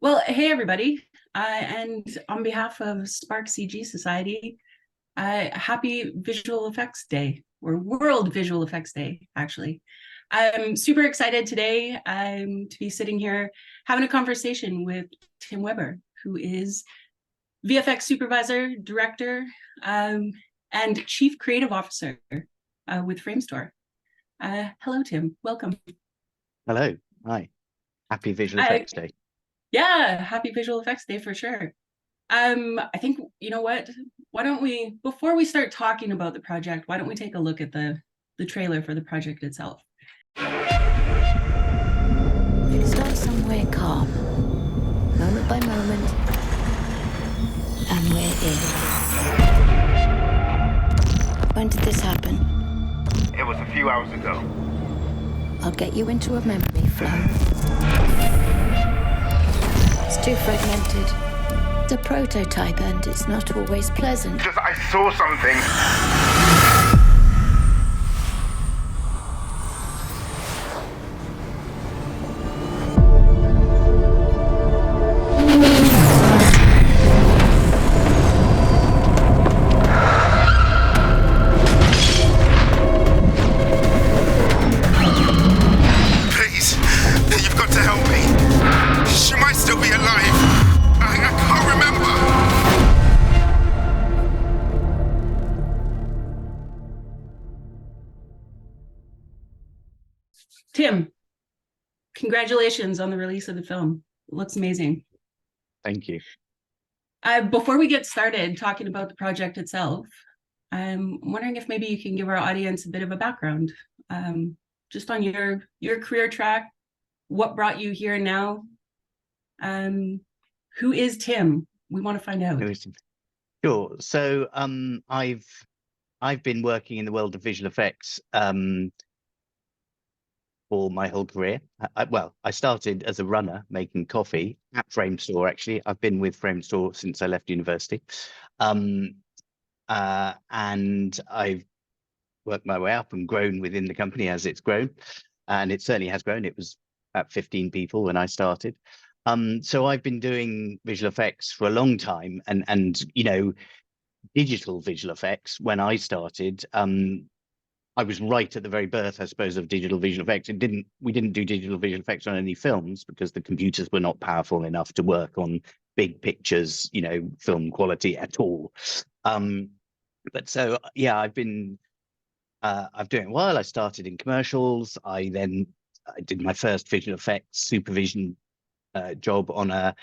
Well, hey everybody, and on behalf of Spark CG Society, happy Visual Effects Day, or World Visual Effects Day, actually. I'm super excited today to be sitting here having a conversation with Tim Weber, who is VFX Supervisor, Director, and Chief Creative Officer with Framestore. Hello, Tim. Welcome. Hello. Hi. Happy Visual Effects Day. Yeah, happy Visual Effects Day for sure. I think, you know what, why don't we, before we start talking about the project, why don't we take a look at the trailer for the project itself? Start somewhere calm, moment by moment, and we're in. When did this happen? It was a few hours ago. I'll get you into a memory flow. It's too fragmented. It's a prototype and it's not always pleasant. Just, I saw something. Please, you've got to help me. She might still be alive. I can't remember. Tim, congratulations on the release of the film. It looks amazing. Thank you. Before we get started talking about the project itself, I'm wondering if maybe you can give our audience a bit of a background, just on your career track, what brought you here now. Who is Tim? We want to find out. Sure. So I've been working in the world of visual effects for my whole career. I started as a runner making coffee at Framestore. Actually, I've been with Framestore since I left university, and I've worked my way up and grown within the company as it's grown, and it certainly has grown. It was about 15 people when I started. So I've been doing visual effects for a long time, and you know, digital visual effects. When I started, I was right at the very birth, I suppose, of digital visual effects. We didn't do digital visual effects on any films because the computers were not powerful enough to work on big pictures, you know, film quality at all. But so yeah, I've doing it a while. I started in commercials. I did my first visual effects supervision job on a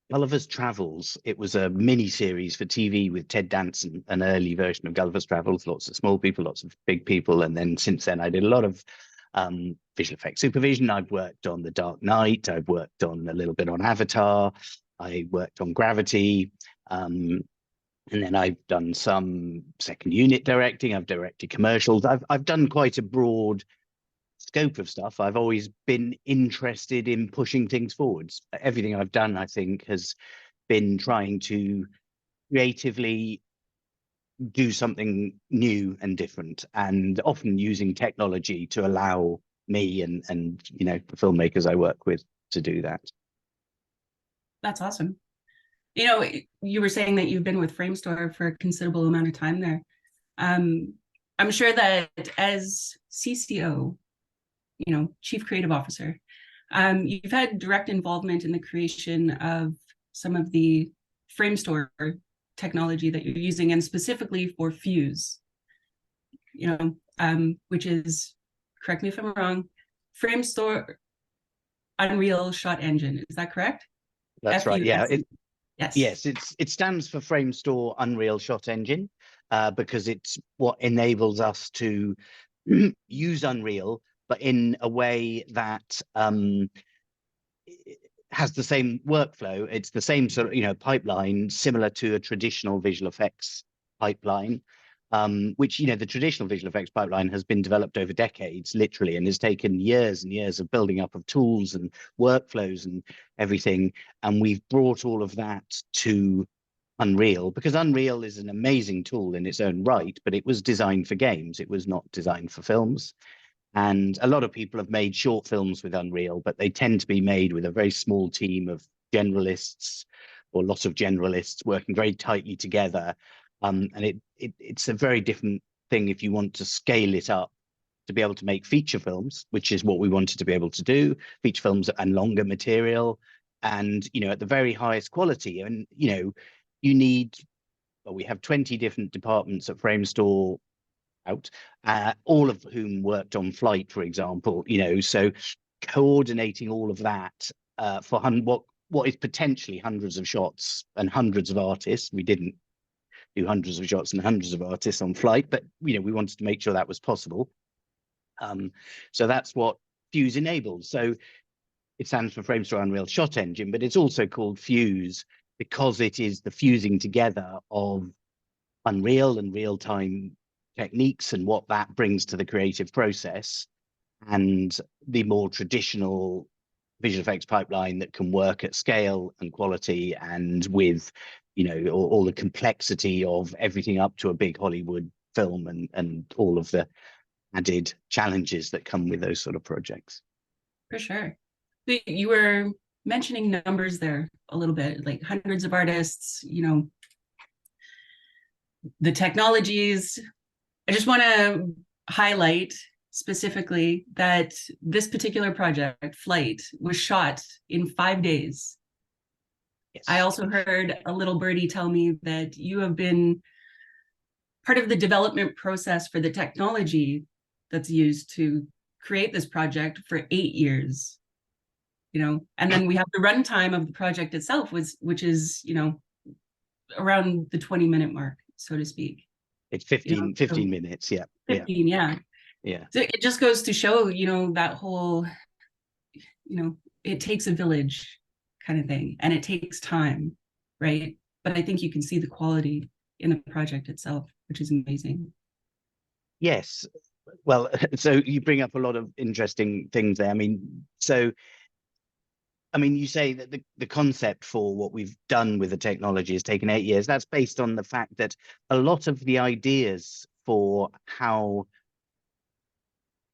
Gulliver's Travels. It was a mini series for TV with Ted Danson, an early version of Gulliver's Travels. Lots of small people, lots of big people, and then since then I did a lot of visual effects supervision. I've worked on The Dark Knight. I've worked on a little bit on Avatar. I worked on Gravity. And then I've done some second unit directing. I've directed commercials. I've done quite a broad scope of stuff. I've always been interested in pushing things forwards. Everything I've done, I think, has been trying to creatively do something new and different, and often using technology to allow me and you know, the filmmakers I work with to do that. That's awesome. You know, you were saying that you've been with Framestore for a considerable amount of time there. I'm sure that as CCO, you know, Chief Creative Officer, you've had direct involvement in the creation of some of the Framestore technology that you're using, and specifically for Fuse, you know, which is, correct me if I'm wrong, Framestore Unreal Shot Engine. Is that correct? That's right. Yeah. Yes. It stands for Framestore Unreal Shot Engine because it's what enables us to use Unreal, but in a way that has the same workflow. It's the same sort of, you know, pipeline, similar to a traditional visual effects pipeline, which, you know, the traditional visual effects pipeline has been developed over decades, literally, and has taken years and years of building up of tools and workflows and everything. And we've brought all of that to Unreal, because Unreal is an amazing tool in its own right, but it was designed for games. It was not designed for films. And a lot of people have made short films with Unreal, but they tend to be made with a very small team of generalists or lots of generalists working very tightly together. And it's a very different thing if you want to scale it up to be able to make feature films, which is what we wanted to be able to do, feature films and longer material, and, you know, at the very highest quality. And, you know, you need, well, we have 20 different departments at Framestore out, all of whom worked on FLITE, for example, you know, so coordinating all of that for what is potentially hundreds of shots and hundreds of artists. We didn't do hundreds of shots and hundreds of artists on FLITE, but, you know, we wanted to make sure that was possible. So that's what Fuse enables. So it stands for Framestore Unreal Shot Engine, but it's also called Fuse because it is the fusing together of Unreal and real-time techniques and what that brings to the creative process, and the more traditional visual effects pipeline that can work at scale and quality and with, you know, all the complexity of everything up to a big Hollywood film and all of the added challenges that come with those sort of projects. For sure. You were mentioning numbers there a little bit, like hundreds of artists, you know, the technologies. I just want to highlight specifically that this particular project, FLITE, was shot in 5 days. Yes. I also heard a little birdie tell me that you have been part of the development process for the technology that's used to create this project for 8 years, you know, and then we have the runtime of the project itself, which is, you know, around the 20-minute mark, so to speak. It's 15, you know, 15 minutes. Yeah. 15, yeah. Yeah. So it just goes to show, you know, that whole, you know, it takes a village kind of thing, and it takes time, right? But I think you can see the quality in the project itself, which is amazing. Yes. Well, so you bring up a lot of interesting things there. I mean, so, I mean, you say that the concept for what we've done with the technology has taken 8 years. That's based on the fact that a lot of the ideas for how,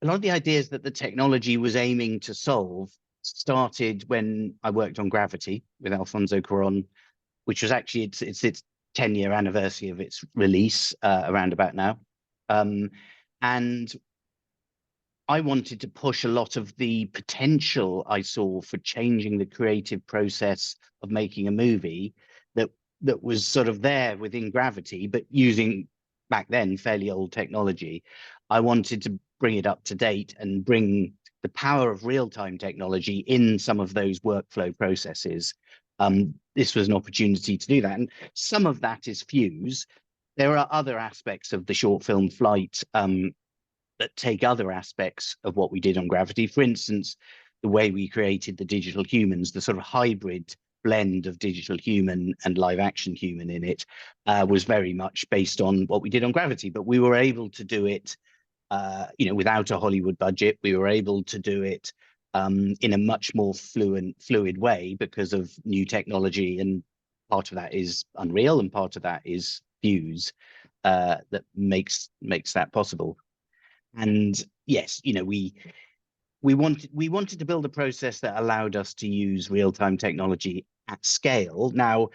a lot of the ideas that the technology was aiming to solve started when I worked on Gravity with Alfonso Cuarón, which was actually its 10-year anniversary of its release around about now. And I wanted to push a lot of the potential I saw for changing the creative process of making a movie that was sort of there within Gravity, but using back then fairly old technology. I wanted to bring it up to date and bring the power of real-time technology in some of those workflow processes. This was an opportunity to do that. And some of that is Fuse. There are other aspects of the short film FLITE that take other aspects of what we did on Gravity. For instance, the way we created the digital humans, the sort of hybrid blend of digital human and live action human in it was very much based on what we did on Gravity. But we were able to do it, you know, without a Hollywood budget. We were able to do it in a much more fluid way because of new technology, and part of that is Unreal and part of that is Fuse that makes that possible. And yes, you know, we wanted to build a process that allowed us to use real-time technology at scale. Now,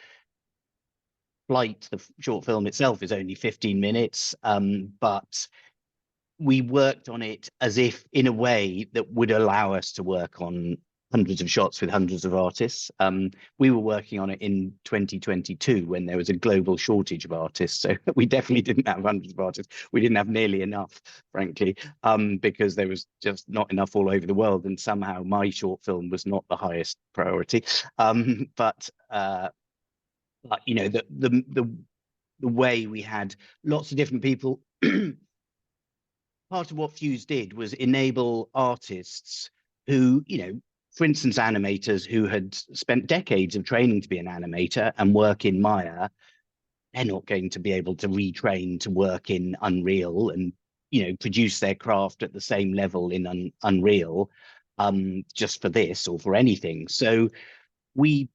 FLITE, the short film itself, is only 15 minutes, but we worked on it as if in a way that would allow us to work on hundreds of shots with hundreds of artists. We were working on it in 2022 when there was a global shortage of artists. So we definitely didn't have hundreds of artists. We didn't have nearly enough, frankly, because there was just not enough all over the world. And somehow my short film was not the highest priority. But you know, the way we had lots of different people. Part of what Fuse did was enable artists who, you know, for instance, animators who had spent decades of training to be an animator and work in Maya, they're not going to be able to retrain to work in Unreal and, you know, produce their craft at the same level in Unreal just for this or for anything. So we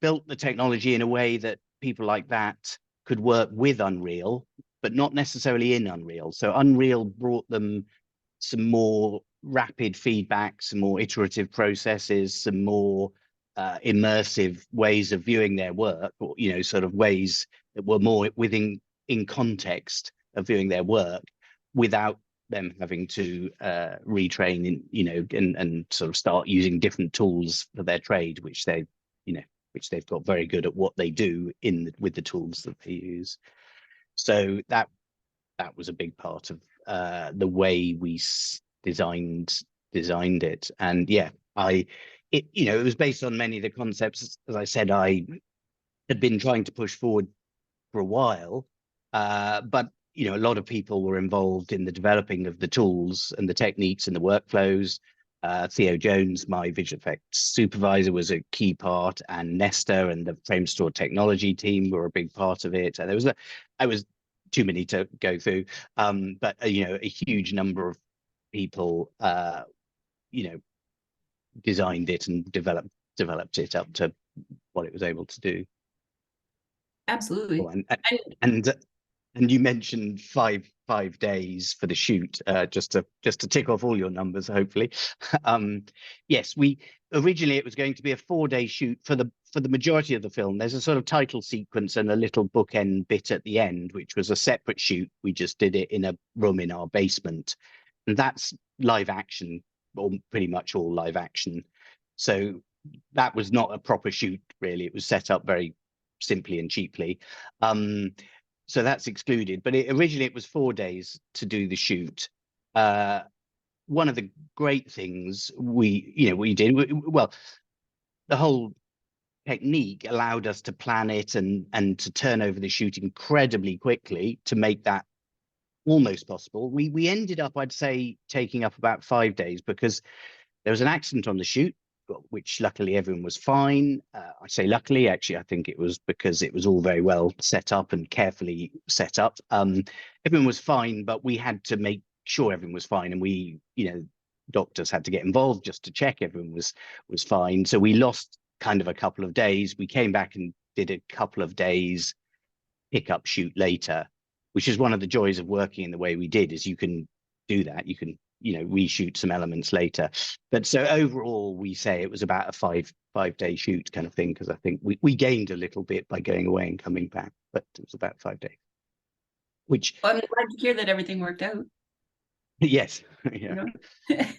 built the technology in a way that people like that could work with Unreal, but not necessarily in Unreal. So Unreal brought them some more rapid feedback, some more iterative processes, some more immersive ways of viewing their work, or sort of ways that were more in context of viewing their work, without them having to retrain and sort of start using different tools for their trade, which they've got very good at what they do with the tools that they use. So that was a big part of the way we designed it. And yeah, it was based on many of the concepts, as I said, I had been trying to push forward for a while, but a lot of people were involved in the developing of the tools and the techniques and the workflows. Theo Jones, my visual effects supervisor, was a key part, and Nesta and the Framestore technology team were a big part of it. And I was too many to go through, but a huge number of people designed it and developed it up to what it was able to do. Absolutely. Oh, and you mentioned five days for the shoot, just to tick off all your numbers, hopefully. Yes, originally it was going to be a 4-day shoot for the majority of the film. There's a sort of title sequence and a little bookend bit at the end, which was a separate shoot. We just did it in a room in our basement, and that's live action, or pretty much all live action. So that was not a proper shoot, really. It was set up very simply and cheaply. So that's excluded, but originally it was 4 days to do the shoot. One of the great things we did, well, the whole technique allowed us to plan it and to turn over the shoot incredibly quickly to make that almost possible. We ended up, I'd say, taking up about 5 days, because there was an accident on the shoot, which luckily everyone was fine. I say luckily, actually, I think it was because it was all very well set up and carefully set up. Everyone was fine, but we had to make sure everyone was fine, and doctors had to get involved just to check everyone was fine. So we lost kind of a couple of days. We came back and did a couple of days pick-up shoot later, which is one of the joys of working in the way we did, is you can do that. You can reshoot some elements later. But so overall, we say it was about a five-day shoot kind of thing, because I think we gained a little bit by going away and coming back, but it was about 5 days. Which I'm glad to hear that everything worked out. Yes. Yeah. I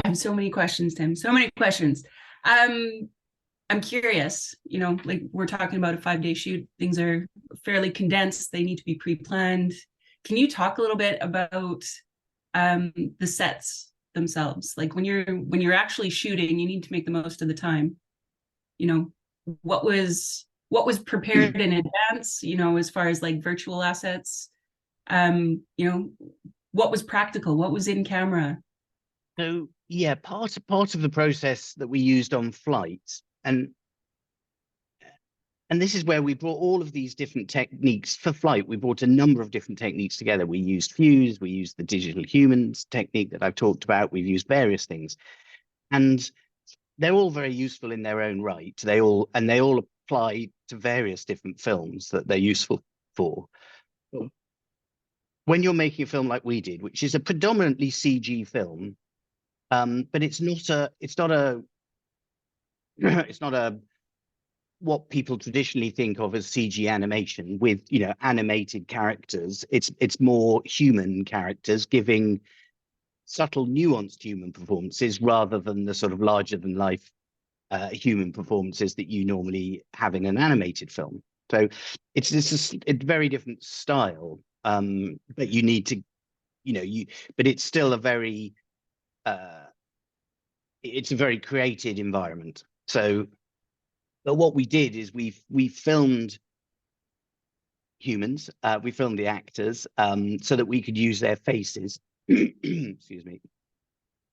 have so many questions, Tim. So many questions. I'm curious, like we're talking about a 5-day shoot. Things are fairly condensed. They need to be pre-planned. Can you talk a little bit about the sets themselves? Like when you're actually shooting, you need to make the most of the time. What was prepared in advance, as far as like virtual assets, what was practical, what was in camera? So yeah, part of the process that we used on FLITE, and this is where we brought all of these different techniques for FLITE. We brought a number of different techniques together. We used Fuse, we used the digital humans technique that I've talked about. We've used various things, and they're all very useful in their own right. They all apply to various different films that they're useful for. When you're making a film like we did, which is a predominantly CG film, but it's not a what people traditionally think of as CG animation with animated characters. It's more human characters giving subtle, nuanced human performances, rather than the sort of larger than life human performances that you normally have in an animated film. So it's a very different style, but you need to but it's still a very it's a very created environment. So but what we did is we filmed humans, we filmed the actors, so that we could use their faces. Excuse me.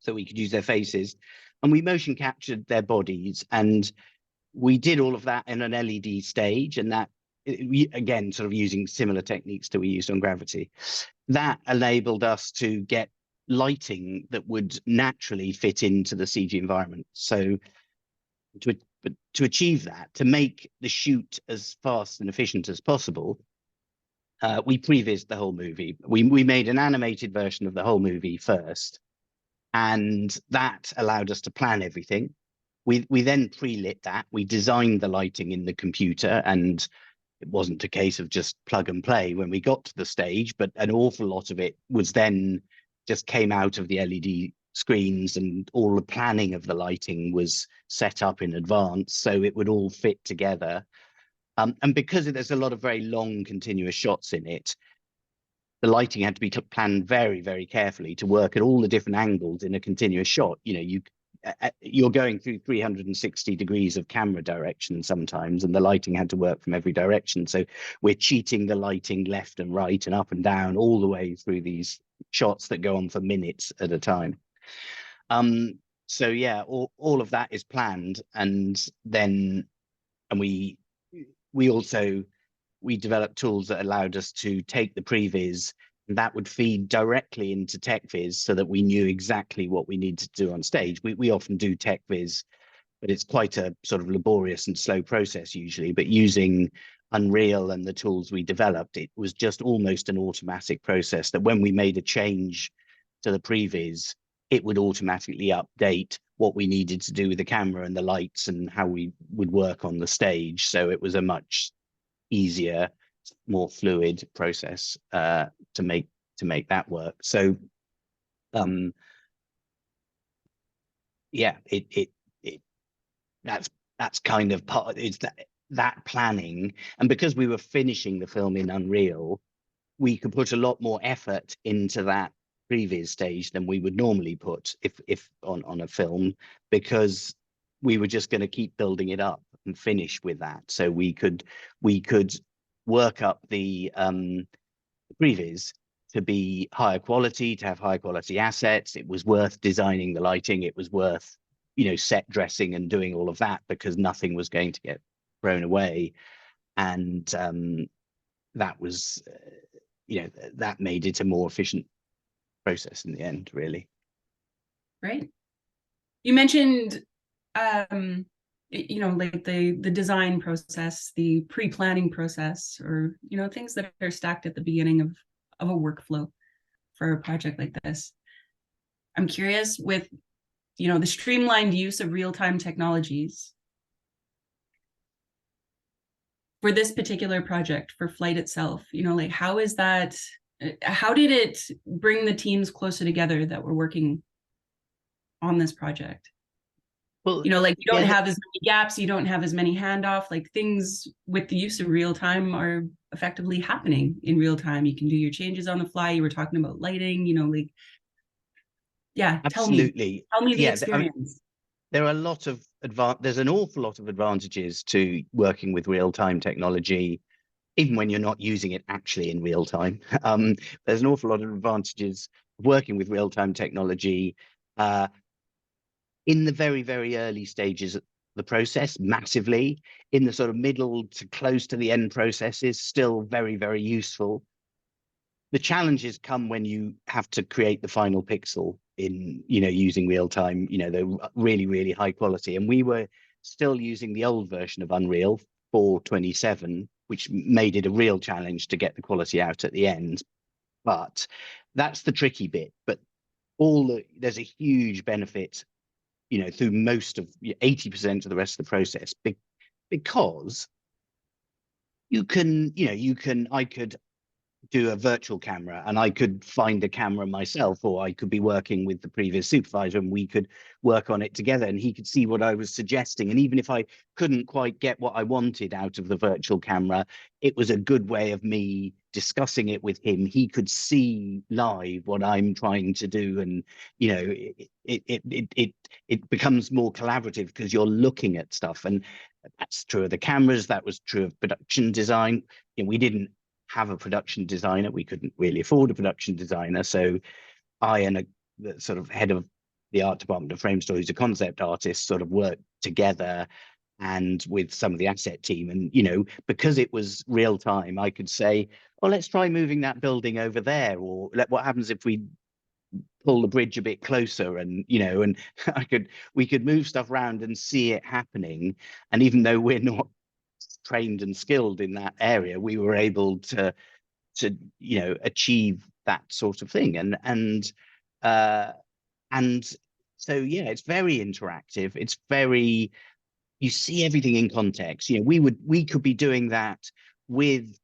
So we could use their faces, and we motion captured their bodies, and we did all of that in an LED stage, and that again sort of using similar techniques that we used on Gravity. That enabled us to get lighting that would naturally fit into the CG environment. So to achieve that, to make the shoot as fast and efficient as possible, We prevised the whole movie. We made an animated version of the whole movie first, and that allowed us to plan everything. We then pre-lit that. We designed the lighting in the computer, and it wasn't a case of just plug and play when we got to the stage, but an awful lot of it was then just came out of the LED screens, and all the planning of the lighting was set up in advance so it would all fit together. And because there's a lot of very long continuous shots in it, the lighting had to be planned very, very carefully to work at all the different angles in a continuous shot. You know, you're going through 360 degrees of camera direction sometimes, and the lighting had to work from every direction. So we're cheating the lighting left and right and up and down all the way through these shots that go on for minutes at a time. So yeah, all of that is planned, and then we developed tools that allowed us to take the previs, and that would feed directly into tech-vis so that we knew exactly what we need to do on stage. We often do tech-vis, but it's quite a sort of laborious and slow process usually. But using Unreal and the tools we developed, it was just almost an automatic process that when we made a change to the previs, it would automatically update what we needed to do with the camera and the lights and how we would work on the stage. So it was a much easier, more fluid process to make that work. So yeah, that's kind of part. It's that planning, and because we were finishing the film in Unreal, we could put a lot more effort into that previs stage than we would normally put if on a film, because we were just going to keep building it up and finish with that. So we could work up the previs to be higher quality, to have higher quality assets. It was worth designing the lighting. It was worth, you know, set dressing and doing all of that, because nothing was going to get thrown away. And that was, you know, that made it a more efficient process in the end, really. Right. You mentioned, you know, like the design process, the pre-planning process, or, you know, things that are stacked at the beginning of a workflow for a project like this. I'm curious, with, you know, the streamlined use of real-time technologies for this particular project, for FLITE itself, you know, like how did it bring the teams closer together that were working on this project? Well, you know, like you don't have as many gaps, you don't have as many handoff, like things with the use of real time are effectively happening in real time. You can do your changes on the fly. You were talking about lighting, you know, like, yeah, absolutely. Tell me the experience. There are a lot of there's an awful lot of advantages to working with real-time technology, even when you're not using it actually in real time. There's an awful lot of advantages working with real-time technology in the very, very early stages of the process, massively. In the sort of middle to close to the end processes, still very, very useful. The challenges come when you have to create the final pixel in, you know, using real time, you know, they're really, really high quality. And we were still using the old version of Unreal 427, which made it a real challenge to get the quality out at the end. But that's the tricky bit. But there's a huge benefit, you know, through most of 80% of the rest of the process, because I could do a virtual camera and I could find a camera myself, or I could be working with the previous supervisor and we could work on it together, and he could see what I was suggesting. And even if I couldn't quite get what I wanted out of the virtual camera, it was a good way of me discussing it with him. He could see live what I'm trying to do, and you know, it becomes more collaborative because you're looking at stuff. And that's true of the cameras, that was true of production design. You know, we didn't have a production designer, we couldn't really afford a production designer, so I and the sort of head of the art department of Framestore, who's a concept artist, sort of worked together and with some of the asset team. And you know, because it was real time, I could say, well, let's try moving that building over there, or what happens if we pull the bridge a bit closer, and you know, and we could move stuff around and see it happening. And even though we're not trained and skilled in that area, we were able to to achieve that sort of thing. And so yeah, it's very interactive. It's very, you see everything in context. We could be doing that with,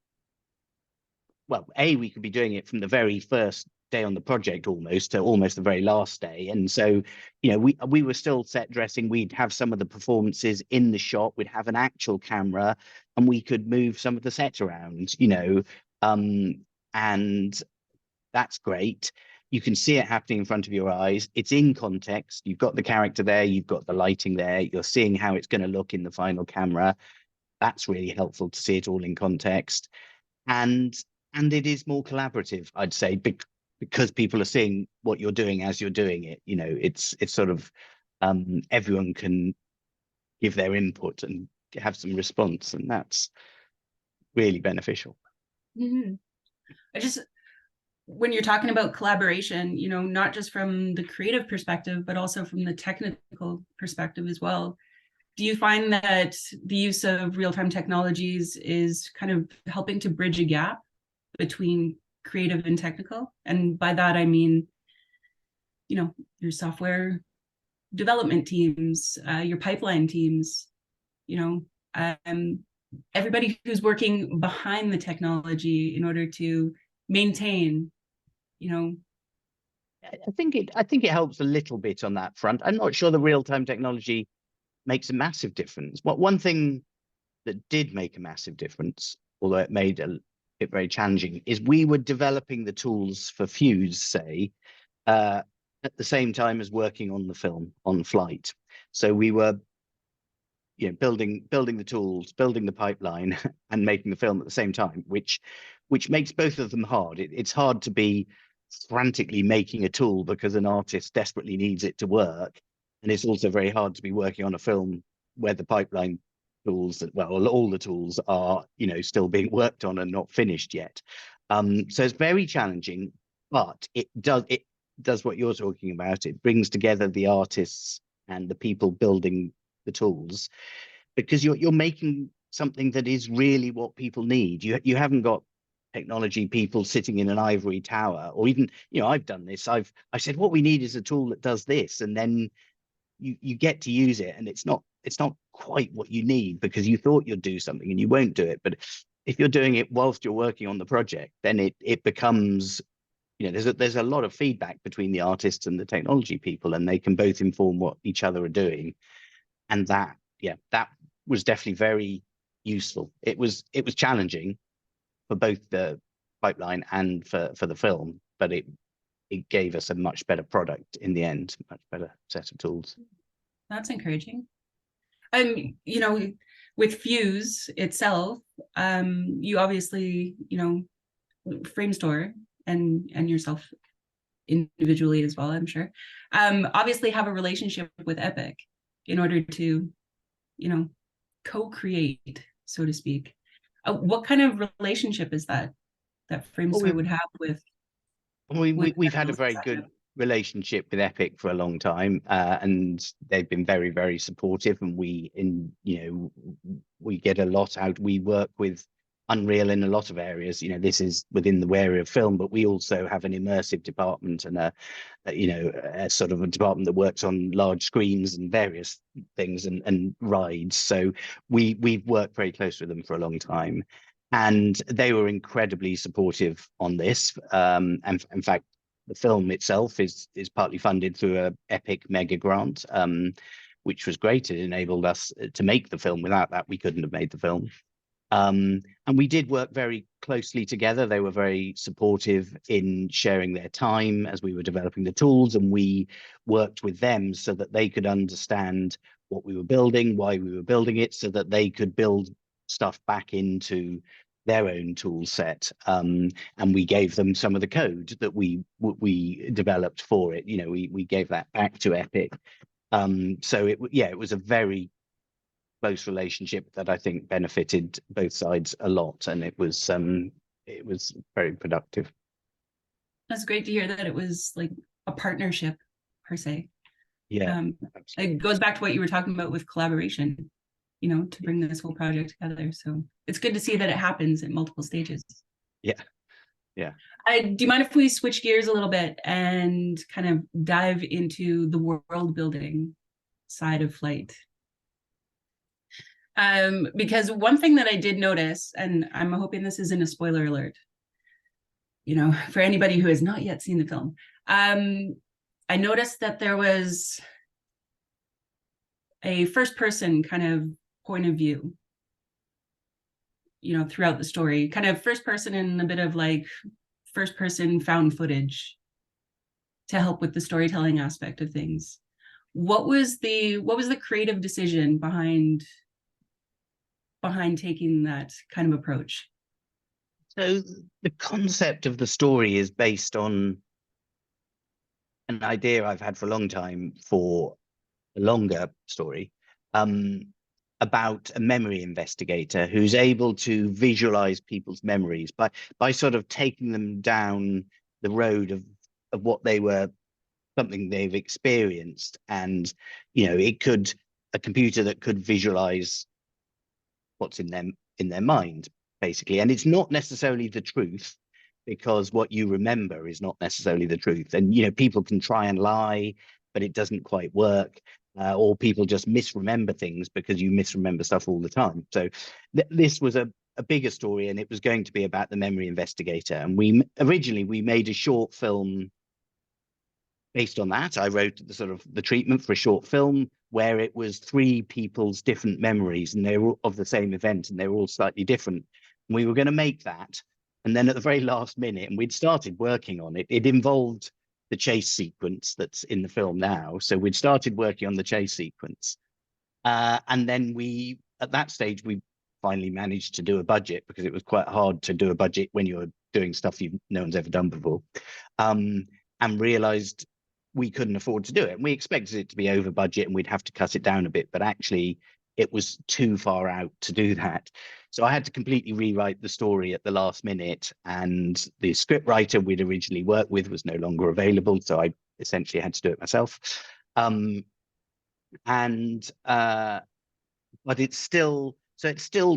well, we could be doing it from the very first day on the project almost to almost the very last day. And so, we were still set dressing. We'd have some of the performances in the shot. We'd have an actual camera, and we could move some of the set around, and that's great. You can see it happening in front of your eyes. It's in context. You've got the character there. You've got the lighting there. You're seeing how it's going to look in the final camera. That's really helpful to see it all in context. And it is more collaborative, I'd say, because people are seeing what you're doing as you're doing it. It's sort of everyone can give their input and have some response, and that's really beneficial. Mm-hmm. When you're talking about collaboration, not just from the creative perspective, but also from the technical perspective as well, do you find that the use of real-time technologies is kind of helping to bridge a gap between creative and technical? And by that, I mean, your software development teams, your pipeline teams, everybody who's working behind the technology in order to maintain, I think it helps a little bit on that front. I'm not sure the real-time technology makes a massive difference. One thing that did make a massive difference, although it made it very challenging, is we were developing the tools for Fuse, say, at the same time as working on the film on FLITE. So we were building the tools, building the pipeline, and making the film at the same time, which makes both of them hard. It's hard to be frantically making a tool because an artist desperately needs it to work, and it's also very hard to be working on a film where the pipeline tools, all the tools are still being worked on and not finished yet. So it's very challenging, but it does what you're talking about. It brings together the artists and the people building the tools, because you're making something that is really what people need. You haven't got technology people sitting in an ivory tower, or even I've done this. I said what we need is a tool that does this, and then you get to use it, and it's not quite what you need because you thought you'd do something and you won't do it. But if you're doing it whilst you're working on the project, then it becomes, there's a lot of feedback between the artists and the technology people, and they can both inform what each other are doing. And that was definitely very useful. It was challenging for both the pipeline and for the film, but it gave us a much better product in the end, much better set of tools. That's encouraging. With Fuse itself, you obviously, Framestore and yourself individually as well, I'm sure, obviously have a relationship with Epic in order to, co-create, so to speak. What kind of relationship is that Framestore would have with? We've had a very good relationship with Epic for a long time, and they've been very, very supportive, and we get a lot out. We work with Unreal in a lot of areas. This is within the area of film, but we also have an immersive department and a sort of a department that works on large screens and various things and rides. So we've worked very close with them for a long time, and they were incredibly supportive on this. And in fact, the film itself is partly funded through a Epic mega grant, which was great. It enabled us to make the film. Without that, we couldn't have made the film. And we did work very closely together. They were very supportive in sharing their time as we were developing the tools, and we worked with them so that they could understand what we were building, why we were building it, so that they could build stuff back into their own tool set. And we gave them some of the code that we developed for it. We gave that back to Epic. So it was a very close relationship that I think benefited both sides a lot, and it was very productive. That's great to hear that it was like a partnership per se. Yeah, it goes back to what you were talking about with collaboration, to bring this whole project together. So it's good to see that it happens at multiple stages. Yeah, Do you mind if we switch gears a little bit and kind of dive into the world building side of FLITE? Because one thing that I did notice, and I'm hoping this isn't a spoiler alert, you know, for anybody who has not yet seen the film, I noticed that there was a first person kind of point of view, you know, throughout the story, kind of first person and a bit of like first person found footage to help with the storytelling aspect of things. What was the creative decision behind taking that kind of approach? So the concept of the story is based on an idea I've had for a long time for a longer story, about a memory investigator who's able to visualize people's memories by sort of taking them down the road of what they were, something they've experienced. And, you know, a computer that could visualize what's in their mind, basically. And it's not necessarily the truth, because what you remember is not necessarily the truth. And, you know, people can try and lie, but it doesn't quite work. Or people just misremember things because you misremember stuff all the time. So this was a bigger story, and it was going to be about the memory investigator. And we made a short film based on that. I wrote the treatment for a short film where it was 3 people's different memories, and they were of the same event, and they were all slightly different. And we were going to make that. And then at the very last minute, and we'd started working on it, it involved the chase sequence that's in the film now. So we'd started working on the chase sequence. And then at that stage, we finally managed to do a budget, because it was quite hard to do a budget when you're doing stuff no one's ever done before, and realized we couldn't afford to do it. And we expected it to be over budget and we'd have to cut it down a bit, but actually it was too far out to do that. So I had to completely rewrite the story at the last minute, and the script writer we'd originally worked with was no longer available, so I essentially had to do it myself. But it's still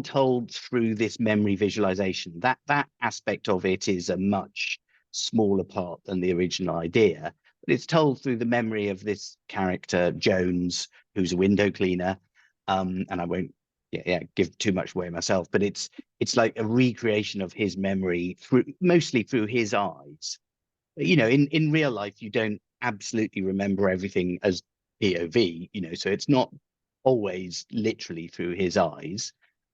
told through this memory visualization. That aspect of it is a much smaller part than the original idea, but it's told through the memory of this character Jones, who's a window cleaner. And I won't give too much away myself, but it's like a recreation of his memory mostly through his eyes. You know, in real life, you don't absolutely remember everything as POV, you know, so it's not always literally through his eyes.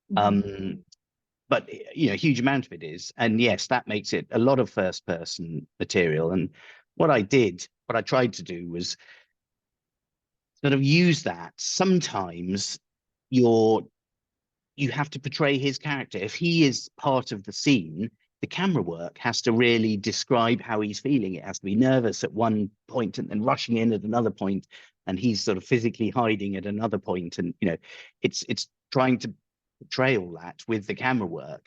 But, you know, a huge amount of it is. And yes, that makes it a lot of first person material. And what I tried to do was sort of use that. Sometimes you have to portray his character. If he is part of the scene, the camera work has to really describe how he's feeling. It has to be nervous at one point and then rushing in at another point, and he's sort of physically hiding at another point. And, you know, it's trying to portray all that with the camera work.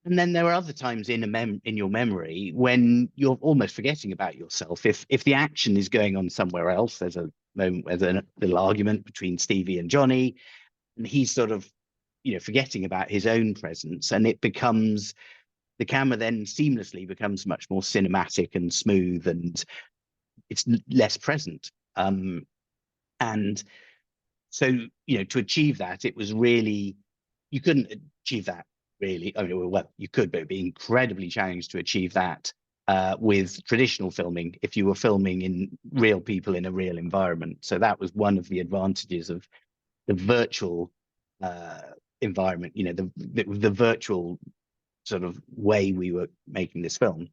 And then there are other times in your memory when you're almost forgetting about yourself. If the action is going on somewhere else, there's a moment where there's a little argument between Stevie and Johnny, and he's sort of, you know, forgetting about his own presence, and it becomes, the camera then seamlessly becomes much more cinematic and smooth, and it's less present. And so, you know, to achieve that, it was really, you couldn't achieve that really. I mean, well, you could, but it'd be incredibly challenging to achieve that with traditional filming if you were filming in real people in a real environment. So that was one of the advantages of the virtual environment, you know, the virtual sort of way we were making this film.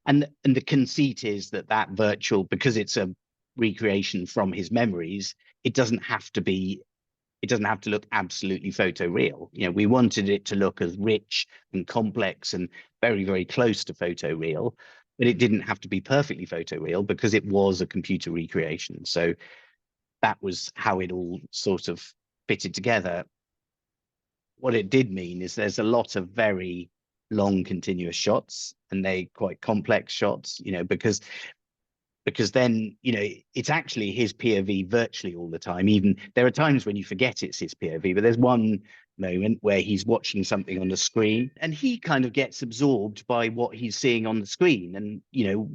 And the conceit is that virtual, because it's a recreation from his memories, it doesn't have to look absolutely photoreal. You know, we wanted it to look as rich and complex and very, very close to photoreal, but it didn't have to be perfectly photoreal because it was a computer recreation. So that was how it all sort of fitted together. What it did mean is there's a lot of very long continuous shots, and they quite complex shots, you know, because because then, you know, it's actually his POV virtually all the time. Even there are times when you forget it's his POV, but there's one moment where he's watching something on the screen and he kind of gets absorbed by what he's seeing on the screen. And, you know,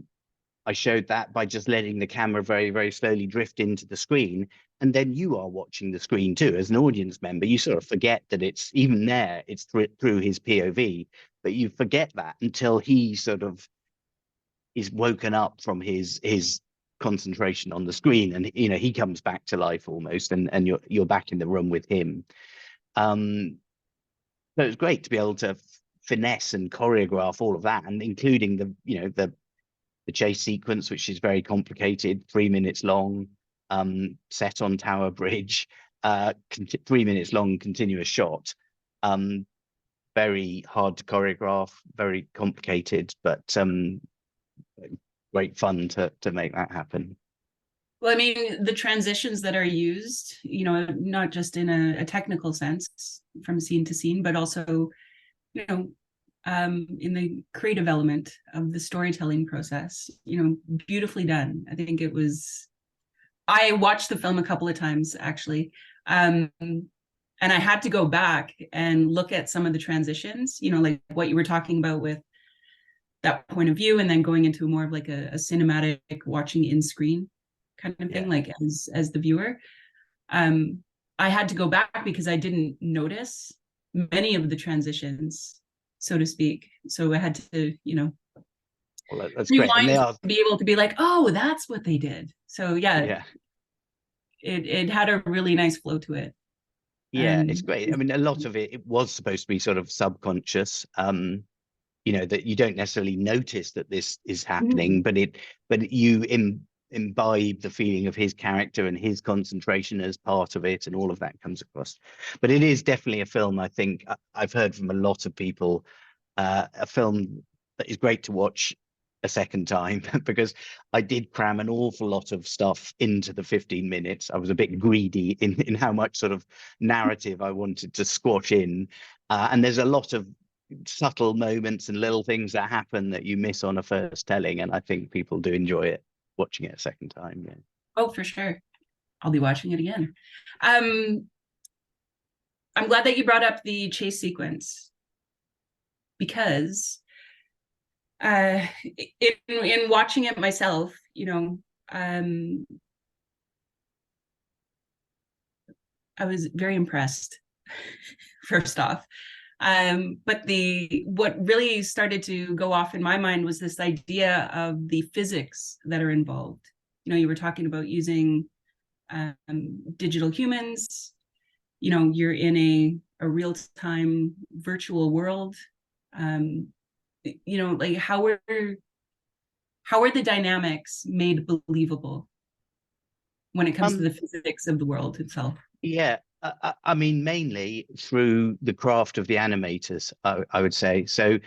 I showed that by just letting the camera very, very slowly drift into the screen. And then you are watching the screen too, as an audience member. You sort of forget that it's even there, it's through his POV, but you forget that until he sort of is woken up from his concentration on the screen, and you know, he comes back to life almost, and you're back in the room with him. So it's great to be able to finesse and choreograph all of that, and including the, you know, the chase sequence, which is very complicated, 3 minutes long, set on Tower Bridge, 3 minutes long continuous shot, very hard to choreograph, very complicated, but great fun to make that happen. Well, I mean, the transitions that are used, you know, not just in a technical sense from scene to scene, but also, you know, in the creative element of the storytelling process, you know, beautifully done. I think it was, I watched the film a couple of times actually, and I had to go back and look at some of the transitions, you know, like what you were talking about with that point of view, and then going into more of like a cinematic watching in screen kind of thing, like as the viewer. I had to go back because I didn't notice many of the transitions, so to speak. So I had to, you know, well, that's great. And they are to be able to be like, oh, that's what they did. So yeah, it had a really nice flow to it. yeah, it's great. I mean, a lot of it was supposed to be sort of subconscious, you know, that you don't necessarily notice that this is happening, but you imbibe the feeling of his character and his concentration as part of it, and all of that comes across. But it is definitely a film, I think, I've heard from a lot of people, a film that is great to watch a second time, because I did cram an awful lot of stuff into the 15 minutes. I was a bit greedy in how much sort of narrative I wanted to squash in, and there's a lot of subtle moments and little things that happen that you miss on a first telling, and I think people do enjoy it watching it a second time. Yeah. Oh, for sure. I'll be watching it again. I'm glad that you brought up the chase sequence, because in watching it myself, you know, I was very impressed, first off. But what really started to go off in my mind was this idea of the physics that are involved. You know, you were talking about using digital humans. You know, you're in a real-time virtual world. You know, like how are the dynamics made believable when it comes to the physics of the world itself? Yeah. I mean, mainly through the craft of the animators, I would say. So,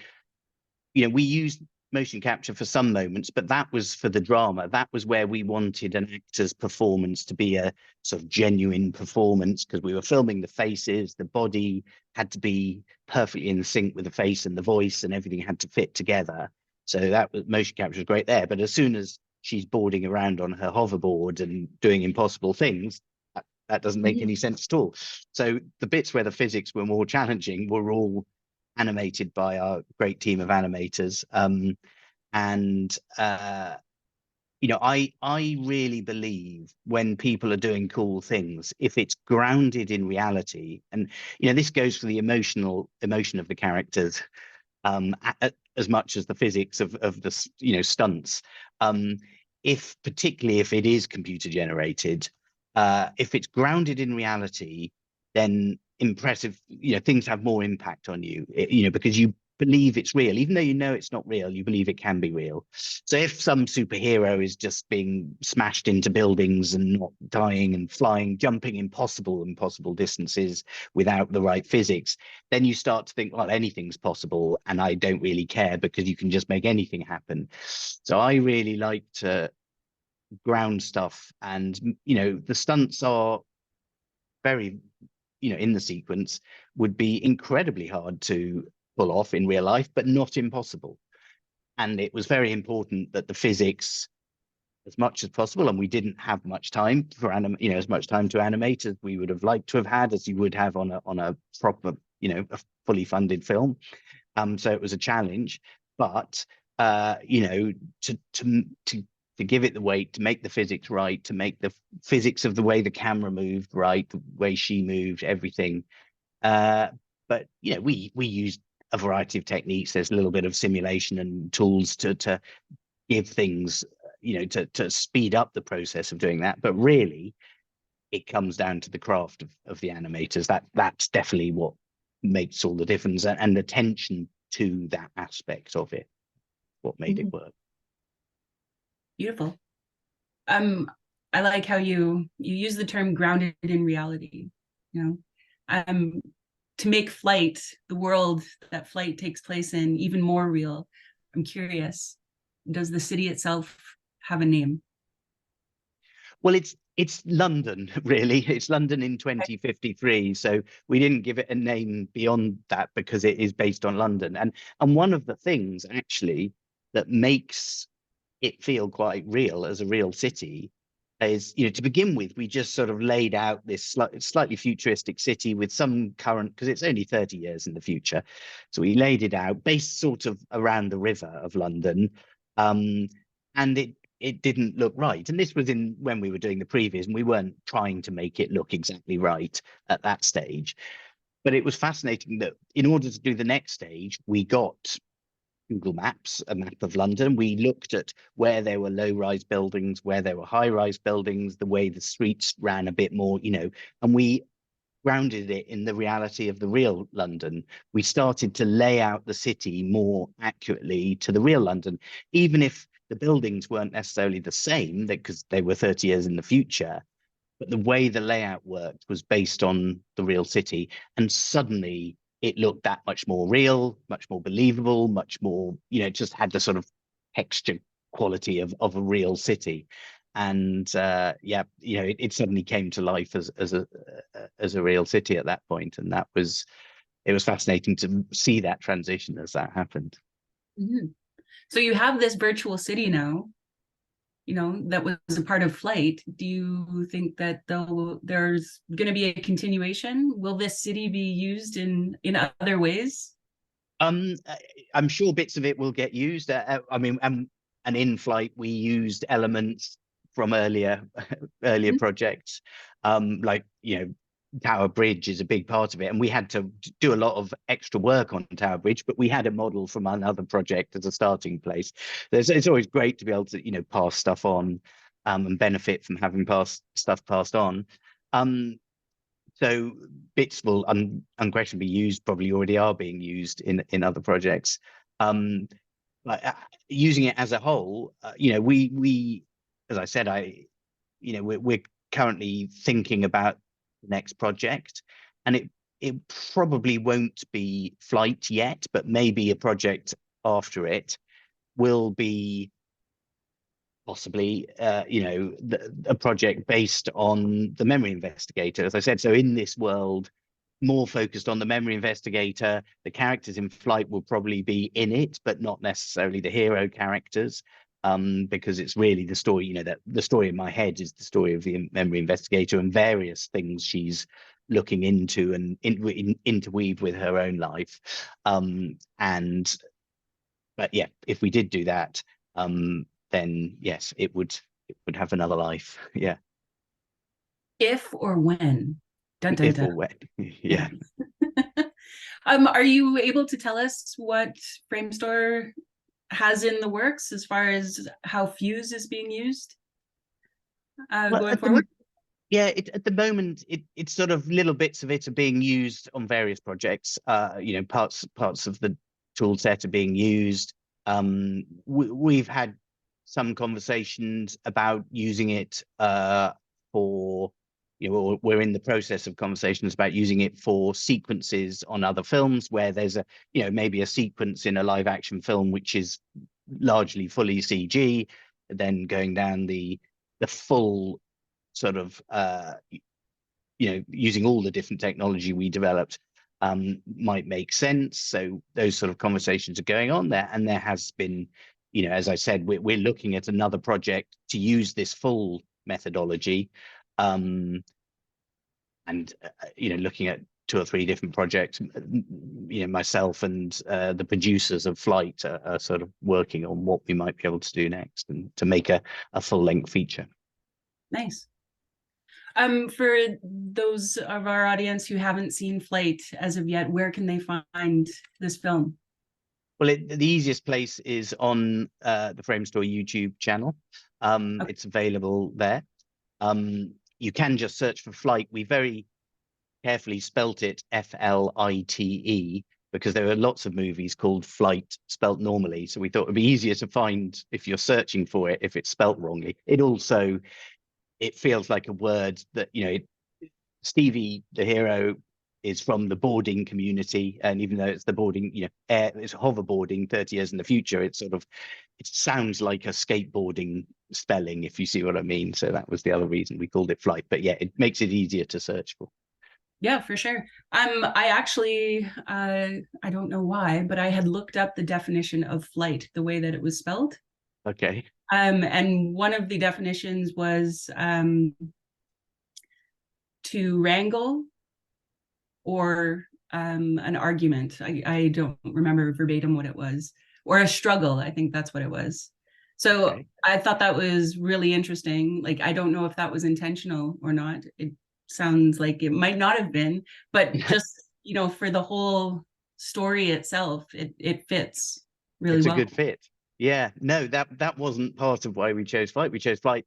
you know, we used motion capture for some moments, but that was for the drama. That was where we wanted an actor's performance to be a sort of genuine performance, because we were filming the faces, the body had to be perfectly in sync with the face and the voice, and everything had to fit together. So that was, motion capture was great there. But as soon as she's boarding around on her hoverboard and doing impossible things, that doesn't make any sense at all. So the bits where the physics were more challenging were all animated by our great team of animators. You know, I really believe when people are doing cool things, if it's grounded in reality, and you know, this goes for the emotion of the characters, as much as the physics of the, you know, stunts. Particularly if it is computer generated, if it's grounded in reality, then impressive, you know, things have more impact on you, you know, because you believe it's real, even though you know it's not real, you believe it can be real. So if some superhero is just being smashed into buildings and not dying and flying, jumping impossible distances without the right physics, then you start to think, well, anything's possible, and I don't really care because you can just make anything happen. So I really like to ground stuff, and you know, the stunts are very, you know, in the sequence would be incredibly hard to pull off in real life, but not impossible. And it was very important that the physics as much as possible, and we didn't have much time for as much time to animate as we would have liked to have had, as you would have on a proper, a fully funded film. So it was a challenge, but to give it the weight, to make the physics right, to make the physics of the way the camera moved right, the way she moved, everything. But we used a variety of techniques. There's a little bit of simulation and tools to give things, to speed up the process of doing that. But really, it comes down to the craft of the animators. That's definitely what makes all the difference, and the attention to that aspect of it, what made it work. Beautiful. I like how you use the term grounded in reality, to make FLITE, the world that FLITE takes place in, even more real. I'm curious, does the city itself have a name? Well, it's London, really. It's London in 2053. So we didn't give it a name beyond that because it is based on London. And one of the things actually that makes it feel quite real as a real city is, to begin with, we just sort of laid out this slightly futuristic city with some current, because it's only 30 years in the future. So we laid it out based sort of around the river of London. And it didn't look right. And this was when we were doing the pre-vis, and we weren't trying to make it look exactly right at that stage. But it was fascinating that in order to do the next stage, we got Google Maps, a map of London. We looked at where there were low-rise buildings, where there were high-rise buildings, the way the streets ran a bit more, and we grounded it in the reality of the real London. We started to lay out the city more accurately to the real London, even if the buildings weren't necessarily the same, because they were 30 years in the future. But the way the layout worked was based on the real city, and suddenly it looked that much more real, much more believable, much more, it just had the sort of texture quality of a real city. And it suddenly came to life as a real city at that point. And it was fascinating to see that transition as that happened. Mm-hmm. So you have this virtual city now, that was a part of FLITE. Do you think that there's going to be a continuation? Will this city be used in other ways? I'm sure bits of it will get used. And in FLITE, we used elements from earlier projects, like Tower Bridge is a big part of it, and we had to do a lot of extra work on Tower Bridge, but we had a model from another project as a starting place. It's always great to be able to pass stuff on, and benefit from having stuff passed on. So bits will unquestionably be used, probably already are being used in other projects. Using it as a whole, we as I said, we're currently thinking about the next project, and it probably won't be FLITE yet, but maybe a project after it will be possibly a project based on the memory investigator, as I said. So in this world, more focused on the memory investigator, the characters in FLITE will probably be in it, but not necessarily the hero characters. Because it's really the story, that the story in my head is the story of the memory investigator and various things she's looking into and interweave with her own life. But yeah, if we did do that, then yes, it would have another life. Yeah. If or when? Dun, dun, if dun. or when. Yeah. Are you able to tell us what Framestore has in the works as far as how Fuse is being used going forward? At the moment, it's sort of little bits of it are being used on various projects. Parts of the tool set are being used. We've had some conversations about using it for, we're in the process of conversations about using it for sequences on other films where there's maybe a sequence in a live action film which is largely fully CG, then going down the full sort of using all the different technology we developed might make sense. So those sort of conversations are going on there, and there has been as I said, we're looking at another project to use this full methodology, and looking at 2 or 3 different projects. Myself and the producers of FLITE are sort of working on what we might be able to do next, and to make a full-length feature. Nice. For those of our audience who haven't seen FLITE as of yet, where can they find this film? Well, the easiest place is on the Framestore YouTube channel. Okay. It's available there. You can just search for FLITE. We very carefully spelt it FLITE, because there are lots of movies called FLITE spelt normally. So we thought it'd be easier to find if you're searching for it if it's spelt wrongly. It feels like a word that, Stevie, the hero, is from the boarding community, and even though it's the boarding, it's hoverboarding 30 years in the future, it sounds like a skateboarding spelling, if you see what I mean. So that was the other reason we called it FLITE. But yeah, it makes it easier to search for. Yeah, for sure. I actually, I don't know why, but I had looked up the definition of FLITE, the way that it was spelled. Okay. And one of the definitions was to wrangle, or an argument. I don't remember verbatim what it was, or a struggle. I think that's what it was. So okay. I thought that was really interesting. Like, I don't know if that was intentional or not. It sounds like it might not have been, but just, for the whole story itself, it fits really well. It's a good fit. Yeah, no, that wasn't part of why we chose FLITE. We chose FLITE.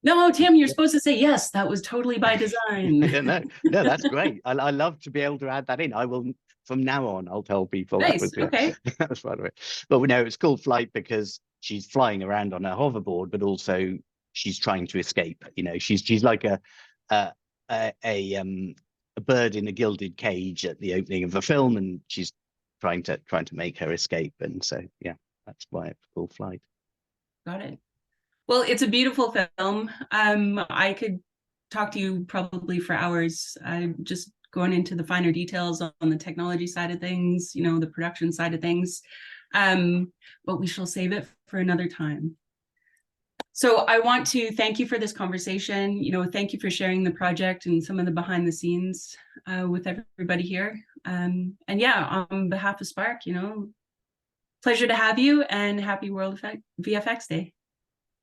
No, Tim, you're supposed to say, yes, that was totally by design. no, that's great. I love to be able to add that in. I will, from now on, I'll tell people. Nice. Okay. That was part of it. But no, it's called FLITE because she's flying around on her hoverboard, but also she's trying to escape. She's like a bird in a gilded cage at the opening of the film, and she's trying to make her escape. And so, yeah, that's why it's called FLITE. Got it. Well, it's a beautiful film. I could talk to you probably for hours, just going into the finer details on the technology side of things, the production side of things. But we shall save it for another time. So I want to thank you for this conversation. Thank you for sharing the project and some of the behind the scenes with everybody here. And yeah, on behalf of Spark, pleasure to have you, and happy World VFX Day.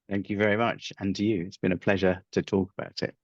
Thank you very much. And to you, it's been a pleasure to talk about it.